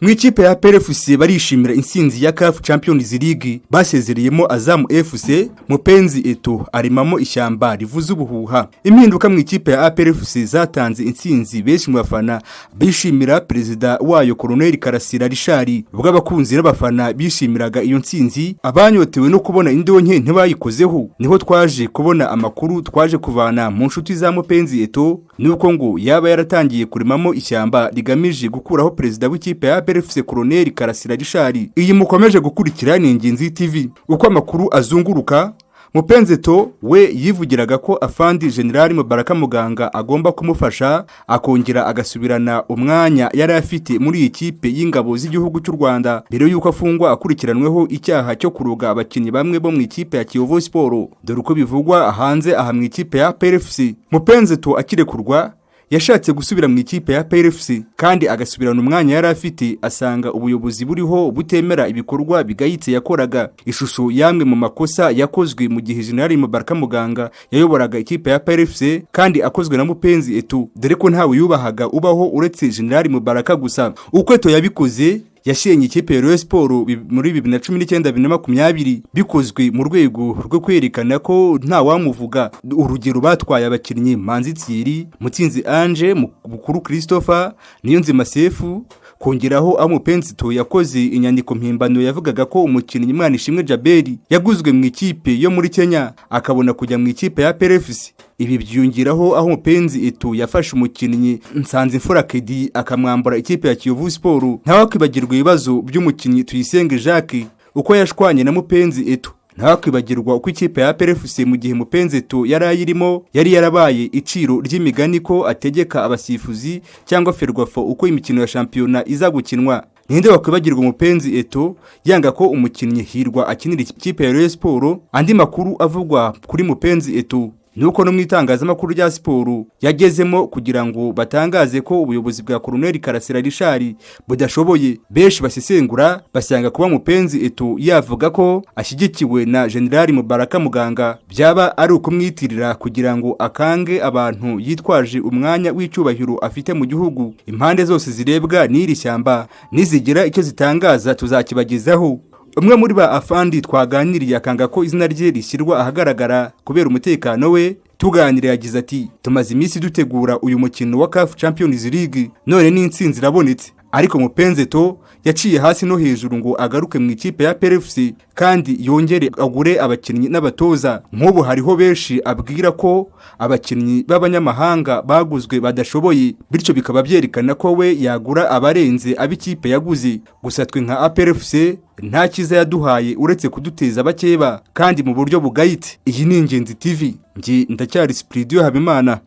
mu ikipe ya APR barishimira intsinzi ya CAF Champions League basezereyemo Azam FC. Mupenzi Eto arimamo Ishyamba, Rivuza, Ubuhuha. Impinduka mu ikipe ya APR zatanze intsinzi benshi mu bafana bishimira perezida wayo Colonel Karasira Rishari. Ubwo abakunzi n'abafana bishimiraga iyo ntsinzi, abanyotewe no kubona indonke ntibayikozeho, niho twaje kubona amakuru twaje kuvana mu nshuti za Mupenzi Eto, nuko ngo yaba yaratangiye kurimamo Ishyamba rigamije gukuraho perezida w'ikipe ya APR Colonel Karasira Rishari. Iyi mukomeje gukurikira ni Ingenzi TV. Uko amakuru azunguruka, Mupenzi Eto we yivugiraga ko afandi General Mubaraka Muganga agomba kumufasha akongera agasubirana umwanya yari afite muri iyi kipe y'ingabo z'igihugu cy'u Rwanda mbere yuko afungwa akurikiranweho icyaha cyo kuroga abakinnyi bamwe bo mu ikipe ya Kiyovu Sport. Dore uko bivugwa hanze aha mu ikipe ya APR. Mupenzi Eto akirekurwa yashatse gusubira mu ikipe ya APR kandi agasubirana umwanya yari afite, asanga ubuyobozi buriho butemera ibikorwa bigayitse yakoraga. Ishusho yamwe mu makosa yakozwe mu gihe General Mubaraka Muganga yayoboraga ikipe ya APR kandi akozwe na Mupenzi Eto, dore ko ntawe yubahaga ubaho uretse General Mubaraka gusa. Uko Eto yabikoze, yashenye ikipe ya Rayon Sport muri 2019-2020 bikozwe mu rwego rwo kwerekana ko nta wamuvuga. Urugero batwaye abakinnyi Manzi Thierry, Mutsinzi Ange, Mukuru Christopher, Niyonzima Sefu, kongeraho Mupenzi Eto yakoze inyandiko mpimbano yavugaga ko umukinnyi Manishimwe Jaberi yaguzwe mu ikipe yo muri Kenya akabona kujya mu ikipe ya APR. Ibi byongeraho Mupenzi Eto yafashe umukinnyi Nsanzimfura Kedi akamwambura ikipe ya Kiyovu Sport. Ntawakwibagirwa ibibazo by'umukinnyi Tuyisenge Jacques uko yashwanye na Mupenzi Eto. Ntawakwibagirwa uko ikipe ya APR mu gihe Mupenzi Eto yari ayirimo yari yarabaye iciro ry'imigani ko ategeka abasifuzi cyangwa ferwafo uko imikino ya shampiyona iza gukinwa. Ninde wakwibagirwa Mupenzi Eto yanga ko umukinnyi Hirwa akinira ikipe ya Rayon Sport? Andi makuru avugwa kuri Mupenzi Eto nuko no mwitangazamakuru rya siporo yagezemo kugira ngo batangaze ko ubuyobozi bwa Colonel Karasira Rishari budashoboye. Benshi basesengura basanga kuba Mupenzi Eto yavuga ko ashyigikiwe na General Mubaraka Muganga byaba ari ukumwitirira kugira ngo akange abantu yitwaje umwanya w'icyubahiro afite mu gihugu. Impande zose zirebwa n'iri shyamba nizigira icyo zitangaza tuzakibagezaho. Umwe muri ba afandi twaganiriye akanga ko izina rye rishyirwa ahagaragara kubera umutekano we. Tuganira yagize ati, tumaze iminsi dutegura uyu mukino wa CAF Champions League, none n'intsinzi irabonetse. Ariko Mupenzi Eto yaciye hasi no hejuru ngo agaruke mu ikipe ya APR kandi yongere agure abakinnyi n'abatoza. Nk'ubu hariho benshi abwira ko abakinnyi b'abanyamahanga baguzwe badashoboye, bityo bikaba byerekana ko we yagura abarenze abikipe yaguze. Gusa twe nka APR nta kiza yaduhaye uretse kuduteza bakeba kandi mu buryo bugayitse. Iyi ni Ingenzi TV, nge ndacyari Spiridio Habimana.